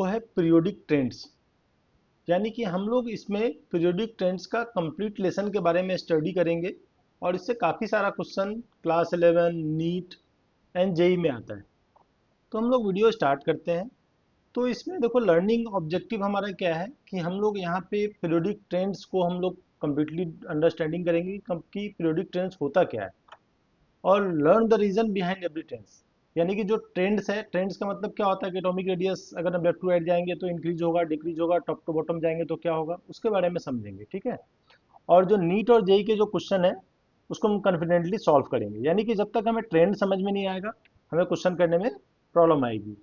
वो है periodic trends. यानी कि हम लोग इसमें पीरियोडिक ट्रेंड्स का कंप्लीट लेसन के बारे में स्टडी करेंगे और इससे काफ़ी सारा question class 11 NEET and JEE में आता है। तो हम लोग वीडियो स्टार्ट करते हैं। तो इसमें देखो लर्निंग ऑब्जेक्टिव हमारा क्या है कि हम लोग यहाँ पे पीरियोडिक ट्रेंड्स को हम लोग कम्प्लीटली अंडरस्टैंडिंग करेंगे कि पीरियोडिक ट्रेंड्स होता क्या है और learn the reason behind every trends. यानी कि जो ट्रेंड्स है, ट्रेंड्स का मतलब क्या होता है कि एटॉमिक रेडियस अगर हम लेफ्ट टू राइट जाएंगे तो इंक्रीज होगा डिक्रीज होगा, टॉप टू बॉटम जाएंगे तो क्या होगा, उसके बारे में समझेंगे। ठीक है। और जो नीट और जेई के जो क्वेश्चन है उसको हम कॉन्फिडेंटली सॉल्व करेंगे। यानी कि जब तक हमें ट्रेंड समझ में नहीं आएगा हमें क्वेश्चन करने में प्रॉब्लम आएगी।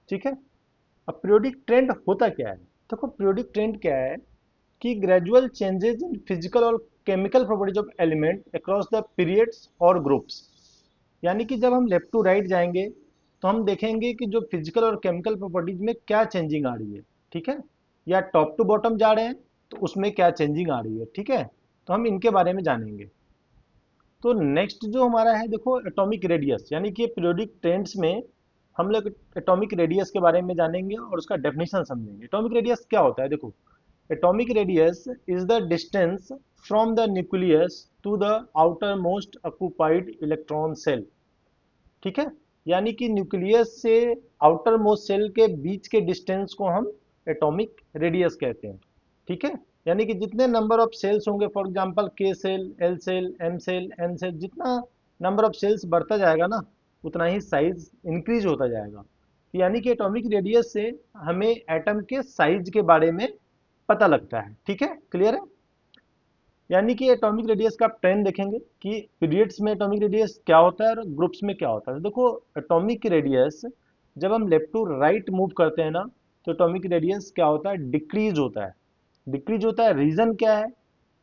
ठीक है। अब पीरियोडिक ट्रेंड होता क्या है? देखो पीरियोडिक ट्रेंड क्या है कि ग्रेजुअल चेंजेस इन फिजिकल और chemical properties of element across the periods और ग्रुप्स। यानी कि जब हम लेफ्ट टू राइट जाएंगे तो हम देखेंगे कि जो फिजिकल और केमिकल प्रॉपर्टीज में क्या चेंजिंग आ रही है। ठीक है। या टॉप टू बॉटम जा रहे हैं तो उसमें क्या चेंजिंग आ रही है। ठीक है। तो हम इनके बारे में जानेंगे। तो नेक्स्ट जो हमारा है देखो एटॉमिक रेडियस। यानी कि पीरियोडिक ट्रेंड्स में हम लोग एटॉमिक रेडियस के बारे में जानेंगे और उसका डेफिनेशन समझेंगे। एटॉमिक रेडियस क्या होता है? देखो atomic radius is the distance from the nucleus to the outer most occupied electron shell. ठीक है। यानी कि न्यूक्लियस से आउटर मोस्ट सेल के बीच के डिस्टेंस को हम एटॉमिक रेडियस कहते हैं। ठीक है। यानी कि जितने नंबर ऑफ सेल्स होंगे, for example K shell, L shell, M shell, N shell, जितना नंबर ऑफ सेल्स बढ़ता जाएगा ना उतना ही साइज इंक्रीज होता जाएगा। यानी कि एटॉमिक रेडियस से हमें एटम के साइज के बारे में पता लगता है। ठीक है, क्लियर है? यानी कि एटॉमिक रेडियस का आप ट्रेंड देखेंगे कि पीरियड्स में एटॉमिक रेडियस क्या होता है और ग्रुप्स में क्या होता है। तो देखो एटॉमिक रेडियस जब हम लेफ्ट टू राइट मूव करते हैं ना तो एटॉमिक रेडियस क्या होता है? डिक्रीज होता है। डिक्रीज होता है, रीजन क्या है?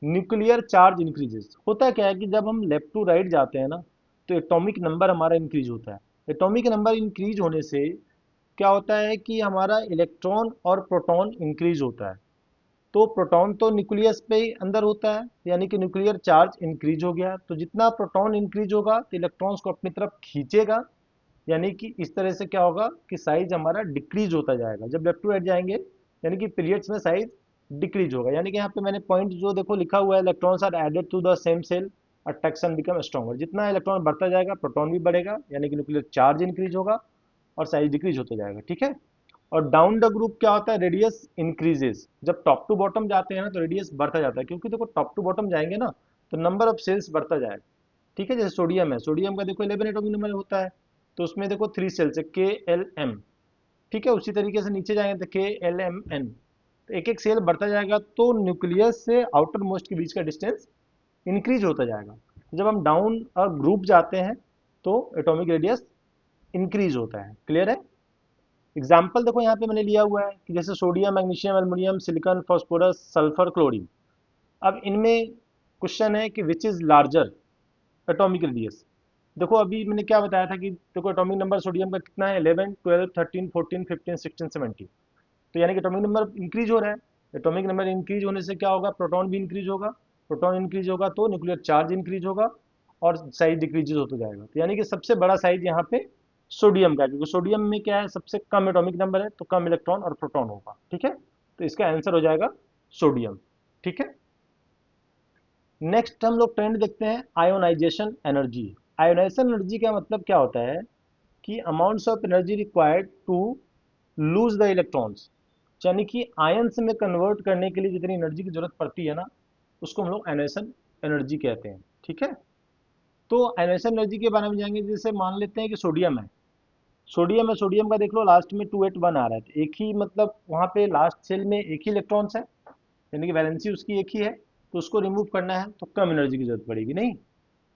Nuclear charge increases. होता क्या है कि जब हम लेफ्ट टू राइट जाते हैं ना तो एटॉमिक नंबर हमारा इंक्रीज होता है। एटॉमिक नंबर इंक्रीज होने से क्या होता है कि हमारा इलेक्ट्रॉन और प्रोटॉन इंक्रीज होता है। तो प्रोटॉन तो न्यूक्लियस पे ही अंदर होता है, यानी कि न्यूक्लियर चार्ज इंक्रीज हो गया। तो जितना प्रोटॉन इंक्रीज होगा तो इलेक्ट्रॉन्स को अपनी तरफ खींचेगा। यानी कि इस तरह से क्या होगा कि साइज हमारा डिक्रीज होता जाएगा जब लेफ्ट टू राइट जाएंगे। यानी कि पीरियड्स में साइज डिक्रीज होगा। यानी कि यहाँ पे मैंने पॉइंट जो देखो लिखा हुआ है, electrons are added to the same shell, attraction become stronger. जितना इलेक्ट्रॉन बढ़ता जाएगा प्रोटॉन भी बढ़ेगा, यानी कि न्यूक्लियर चार्ज इंक्रीज होगा और साइज डिक्रीज होता जाएगा। ठीक है। और डाउन द ग्रुप क्या होता है? Radius increases. जब टॉप टू बॉटम जाते हैं ना तो रेडियस बढ़ता जाता है, क्योंकि देखो टॉप टू बॉटम जाएंगे ना तो नंबर ऑफ सेल्स बढ़ता जाएगा। ठीक है। जैसे सोडियम है, सोडियम का देखो 11 एटॉमिक नंबर होता है तो उसमें देखो 3 सेल्स है, के एल एम। ठीक है। उसी तरीके से नीचे जाएंगे तो के एल एम एन। तो एक एक सेल बढ़ता जाएगा तो न्यूक्लियस से आउटर मोस्ट के बीच का डिस्टेंस इंक्रीज होता जाएगा। जब हम डाउन और ग्रुप जाते हैं तो एटॉमिक रेडियस इंक्रीज होता है। क्लियर है? एग्जाम्पल देखो यहाँ पे मैंने लिया हुआ है कि जैसे sodium, magnesium, aluminium, silicon, phosphorus, sulphur, chlorine. अब इनमें क्वेश्चन है कि which is larger atomic radius. देखो अभी मैंने क्या बताया था कि देखो एटॉमिक नंबर सोडियम का कितना है? 11, 12, 13, 14, 15, 16, 17। तो यानी कि एटॉमिक नंबर इंक्रीज हो रहा है। एटॉमिक नंबर इंक्रीज होने से क्या होगा? प्रोटॉन भी इंक्रीज होगा। प्रोटॉन इंक्रीज होगा तो न्यूक्लियर चार्ज इंक्रीज होगा और साइज डिक्रीज होता जाएगा। तो यानी कि सबसे बड़ा साइज यहाँ पे सोडियम का है, क्योंकि सोडियम में क्या है? सबसे कम एटॉमिक नंबर है तो कम इलेक्ट्रॉन और प्रोटॉन होगा। ठीक है। तो इसका आंसर हो जाएगा सोडियम। ठीक है। नेक्स्ट हम लोग ट्रेंड देखते हैं आयोनाइजेशन एनर्जी। आयोनाइजेशन एनर्जी का मतलब क्या होता है कि amounts of energy required to lose the electrons. यानी कि आयंस में कन्वर्ट करने के लिए जितनी एनर्जी की जरूरत पड़ती है ना उसको हम लोग आयोनाइजेशन एनर्जी कहते हैं। ठीक है। तो आयोनाइजेशन एनर्जी के बारे में जाएंगे। जैसे मान लेते हैं कि सोडियम है, सोडियम है, सोडियम का देख लो लास्ट में 281 आ रहा है, तो एक ही मतलब वहाँ पे लास्ट सेल में एक ही इलेक्ट्रॉन्स है, यानी कि वैलेंसी उसकी एक ही है। तो उसको रिमूव करना है तो कम एनर्जी की जरूरत पड़ेगी, नहीं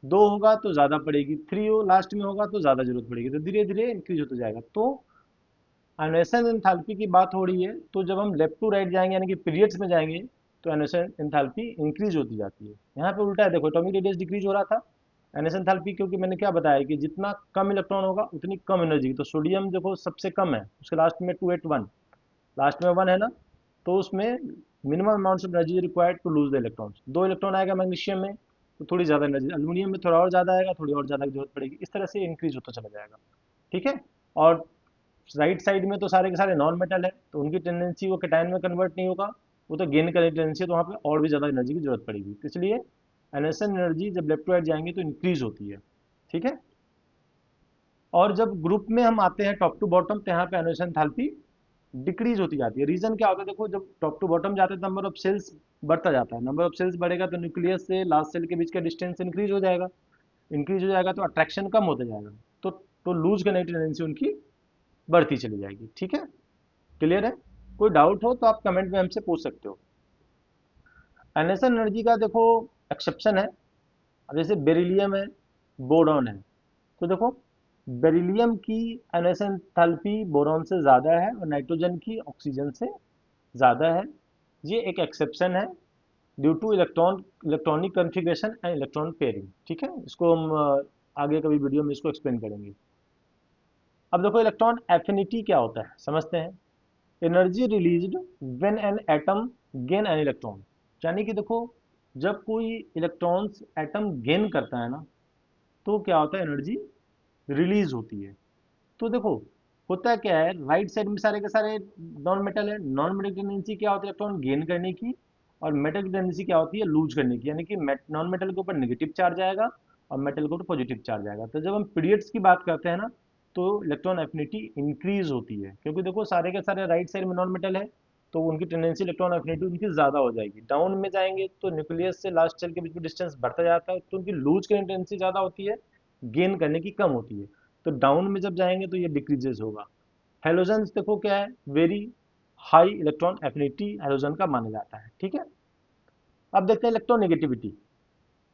दो होगा तो ज़्यादा पड़ेगी, थ्री हो लास्ट में होगा तो ज़्यादा जरूरत पड़ेगी। तो धीरे धीरे इंक्रीज होता जाएगा। तो आयोनाइजेशन एंथैल्पी की बात हो रही है तो जब हम लेफ्ट टू राइट जाएंगे यानी कि पीरियड्स में जाएंगे तो आयोनाइजेशन एंथैल्पी इंक्रीज होती जाती है। यहाँ पे उल्टा है, देखो एटॉमिक रेडियस डिक्रीज हो रहा था, आयोनाइजेशन एंथैल्पी क्योंकि मैंने क्या बताया कि जितना कम इलेक्ट्रॉन होगा उतनी कम एनर्जी। तो सोडियम देखो सबसे कम है, उसके लास्ट में 281, लास्ट में 1 है ना, तो उसमें minimum amount of energy required to lose the electrons. दो इलेक्ट्रॉन आएगा मैग्नीशियम में तो थोड़ी ज़्यादा एनर्जी, एल्यूमिनियम में थोड़ा और ज़्यादा आएगा, थोड़ी और ज़्यादा की जरूरत पड़ेगी। इस तरह से इंक्रीज होता चला जाएगा। ठीक है। और राइट साइड में तो सारे के सारे नॉन मेटल है, तो उनकी टेंडेंसी वो कैटायन में कन्वर्ट नहीं होगा, वो तो गेन करने की टेंडेंसी है, तो वहाँ पे और भी ज़्यादा एनर्जी की जरूरत पड़ेगी, तो इसलिए एनर्सन एनर्जी जब लेफ्ट टू राइट जाएंगे तो इंक्रीज होती है। ठीक है। और जब ग्रुप में हम आते हैं टॉप टू बॉटम, तो यहाँ पे एनर्सन एंथैल्पी डिक्रीज होती जाती है। रीजन क्या होता है, देखो जब टॉप टू बॉटम जाते हैं तो नंबर ऑफ सेल्स बढ़ता जाता है, नंबर ऑफ सेल्स बढ़ेगा तो न्यूक्लियस से लास्ट सेल के बीच का डिस्टेंस इंक्रीज हो जाएगा, इंक्रीज हो जाएगा तो अट्रैक्शन कम होता जाएगा, तो लूज करने की टेंडेंसी उनकी बढ़ती चली जाएगी। ठीक है, क्लियर है? कोई डाउट हो तो आप कमेंट में हमसे पूछ सकते हो। एनएसएन एनर्जी का देखो एक्सेप्शन है, अब जैसे बेरिलियम है, बोरॉन है, तो देखो बेरिलियम की एनएसएन एंथैल्पी बोरॉन से ज़्यादा है और नाइट्रोजन की ऑक्सीजन से ज़्यादा है। ये एक एक्सेप्शन है due to electronic configuration and electron pairing. ठीक है, इसको हम आगे कभी वीडियो में इसको एक्सप्लेन करेंगे। अब देखो इलेक्ट्रॉन एफिनिटी क्या होता है समझते हैं। Energy released when an atom gain an electron, यानी कि देखो जब कोई इलेक्ट्रॉन्स एटम गेन करता है ना, तो क्या होता है, एनर्जी रिलीज होती है। तो देखो होता क्या है, राइट साइड में सारे के सारे नॉन मेटल है, नॉन मेटल की टेंडेंसी क्या होती है, इलेक्ट्रॉन गेन करने की, और मेटल की टेंडेंसी क्या होती है, लूज करने की, यानी कि नॉन मेटल के ऊपर नेगेटिव चार्ज आएगा और मेटल के ऊपर पॉजिटिव चार्ज आएगा। तो जब हम पीरियड्स की बात करते हैं ना, तो इलेक्ट्रॉन एफिनिटी इंक्रीज होती है, क्योंकि देखो सारे के सारे राइट साइड में नॉन मेटल है, तो उनकी टेंडेंसी इलेक्ट्रॉन एफिनिटी उनकी ज़्यादा हो जाएगी। डाउन में जाएंगे तो न्यूक्लियस से लास्ट शेल के बीच में डिस्टेंस बढ़ता जाता है, तो उनकी लूज करने की टेंडेंसी ज़्यादा होती है, गेन करने की कम होती है। तो डाउन में जब जाएंगे तो ये डिक्रीजेस होगा। हेलोजन्स देखो क्या है, very high electron affinity halogen का माना जाता है। ठीक है। अब देखते हैं electronegativity,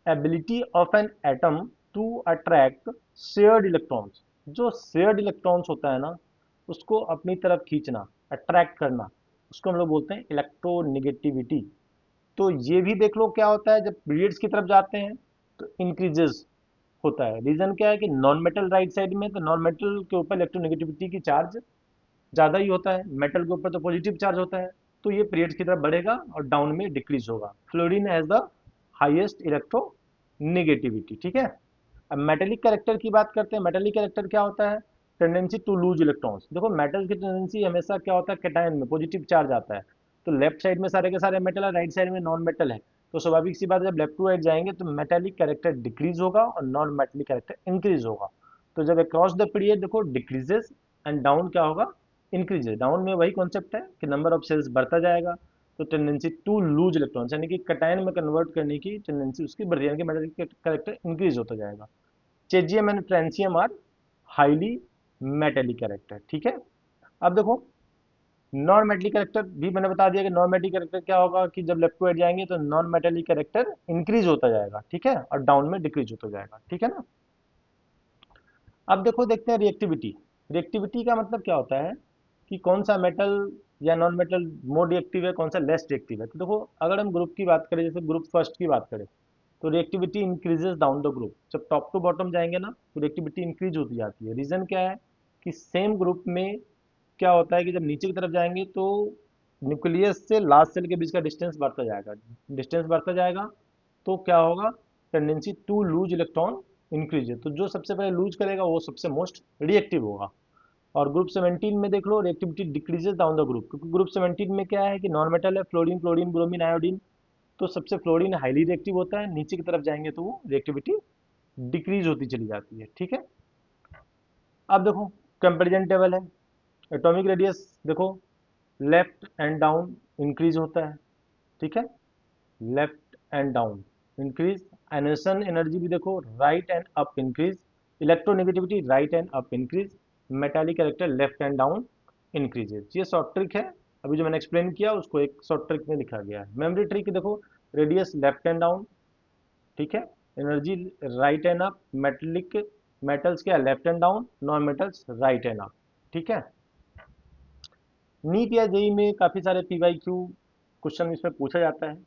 ability of an atom to attract shared electrons. जो शेयर्ड इलेक्ट्रॉन्स होता है ना, उसको अपनी तरफ खींचना, अट्रैक्ट करना, उसको हम लोग बोलते हैं इलेक्ट्रोनेगेटिविटी। तो ये भी देख लो क्या होता है, जब पीरियड्स की तरफ जाते हैं तो इंक्रीजेस होता है। रीजन क्या है कि नॉन मेटल राइट साइड में, तो नॉन मेटल के ऊपर इलेक्ट्रोनेगेटिविटी की चार्ज ज़्यादा ही होता है, मेटल के ऊपर तो पॉजिटिव चार्ज होता है, तो ये पीरियड्स की तरफ बढ़ेगा और डाउन में डिक्रीज होगा। Fluorine has the highest electro negativity. ठीक है। अब मेटेलिक कैरेक्टर की बात करते हैं। मेटेलिक कैरेक्टर क्या होता है, टेंडेंसी टू लूज इलेक्ट्रॉन्स। देखो मेटल की टेंडेंसी हमेशा क्या होता है, कैटायन में पॉजिटिव चार्ज आता है, तो लेफ्ट साइड में सारे के सारे मेटल है, राइट साइड में नॉन मेटल है, तो स्वाभाविक सी बात है, जब लेफ्ट टू राइट जाएंगे तो मेटेलिक कैरेक्टर डिक्रीज होगा और नॉन मेटेलिक कैरेक्टर इंक्रीज होगा। तो जब अक्रॉस द पीरियड देखो डिक्रीजेस एंड डाउन क्या होगा, इंक्रीजेस। डाउन में वही कॉन्सेप्ट है कि नंबर ऑफ सेल्स बढ़ता जाएगा, तो टेंडेंसी टू लूज इलेक्ट्रॉन्स यानी कि कैटायन में कन्वर्ट करने की टेंडेंसी उसकी बढ़ जाएगी, मेटेलिक कैरेक्टर इंक्रीज होता जाएगा। Caesium and francium are highly metallic character. ठीक है। अब देखो नॉन मेटेलिक कैरेक्टर भी मैंने बता दिया कि नॉन मेटेलिक कैरेक्टर क्या होगा, कि जब लेफ्ट टू राइट जाएंगे तो नॉन मेटेलिक कैरेक्टर इंक्रीज होता जाएगा। ठीक है, और डाउन में डिक्रीज होता जाएगा। ठीक है ना। अब देखो देखते हैं रिएक्टिविटी। रिएक्टिविटी का मतलब क्या होता है कि कौन सा मेटल या नॉन मेटल मोर रिएक्टिव है, कौन सा लेस रिएक्टिव है। तो देखो अगर हम ग्रुप की बात करें, जैसे ग्रुप फर्स्ट की बात करें, तो reactivity increases down the group. जब टॉप टू बॉटम जाएंगे ना, तो रिएक्टिविटी इंक्रीज होती जाती है। रीजन क्या है कि सेम ग्रुप में क्या होता है कि जब नीचे की तरफ जाएंगे तो न्यूक्लियस से लास्ट सेल के बीच का डिस्टेंस बढ़ता जाएगा, डिस्टेंस बढ़ता जाएगा, तो क्या होगा, tendency to lose electron increase है, तो जो सबसे पहले लूज करेगा वो सबसे मोस्ट रिएक्टिव होगा। और ग्रुप 17 में देख लो reactivity decreases down the group, क्योंकि ग्रुप 17 में क्या है कि नॉन मेटल है, फ्लोरीन क्लोरीन ब्रोमीन आयोडीन, तो सबसे फ्लोरीन हाईली रिएक्टिव होता है, नीचे की तरफ जाएंगे तो वो रिएक्टिविटी डिक्रीज होती चली जाती है। ठीक है। अब देखो कंपेरिजन टेबल है। एटॉमिक रेडियस देखो लेफ्ट एंड डाउन इंक्रीज होता है। ठीक है, left and down increase. Ionisation energy भी देखो right and up increase. Electronegativity right and up increase. Metallic character left and down increases. ये शॉर्ट ट्रिक है, अभी जो मैंने एक्सप्लेन किया उसको एक शॉर्ट ट्रिक में लिखा गया है। मेमोरी ट्रिक देखो रेडियस लेफ्ट एंड डाउन। ठीक है, energy right and up. Metallic metals क्या left and down, non metals right and up. ठीक है। नीट या जेई में काफ़ी सारे पीवाईक्यू क्वेश्चन इसमें पूछा जाता है,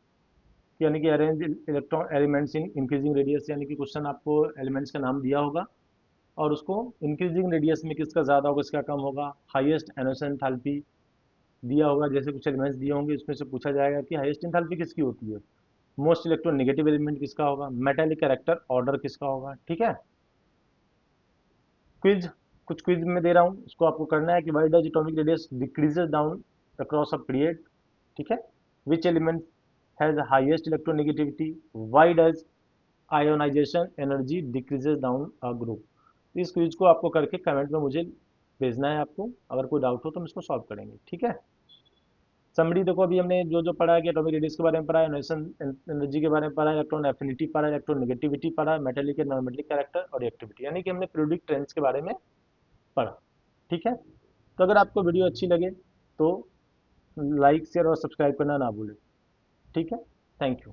यानी कि arrange electron elements in increasing radius, यानी कि क्वेश्चन आपको एलिमेंट्स का नाम दिया होगा और उसको इंक्रीजिंग रेडियस में किसका ज़्यादा होगा किसका कम होगा, हाईएस्ट एनर्जी एंथैल्पी दिया होगा, जैसे कुछ एलिमेंट्स दिए होंगे उसमें से पूछा जाएगा कि हाईएस्ट एंथैल्पी किसकी होती है, मोस्ट इलेक्ट्रॉन नेगेटिव एलिमेंट किसका होगा, मेटालिक कैरेक्टर ऑर्डर किसका होगा। ठीक है। क्विज कुछ क्विज में दे रहा हूँ, उसको आपको करना है कि why does atomic radius decreases down across a period. ठीक है, which element has highest electronegativity, why does ionization energy decreases down a group. इस क्विज को आपको करके कमेंट में मुझे भेजना है आपको। अगर कोई डाउट हो तो हम इसको सॉल्व करेंगे। ठीक है, समरी देखो, अभी हमने जो जो पढ़ा है कि एटॉमिक रेडियस के बारे में पढ़ा है, आयोनाइजेशन एनर्जी के बारे में पढ़ा है, इलेक्ट्रॉन एफिनिटी पढ़ा है, इलेक्ट्रॉन नेगेटिविटी पढ़ा है, metallic and non metallic character और रिएक्टिविटी, यानी कि हमने पीरियोडिक ट्रेंड्स के बारे में पढ़ा। ठीक है, तो अगर आपको वीडियो अच्छी लगे तो लाइक शेयर और सब्सक्राइब करना ना भूलें। ठीक है, थैंक यू।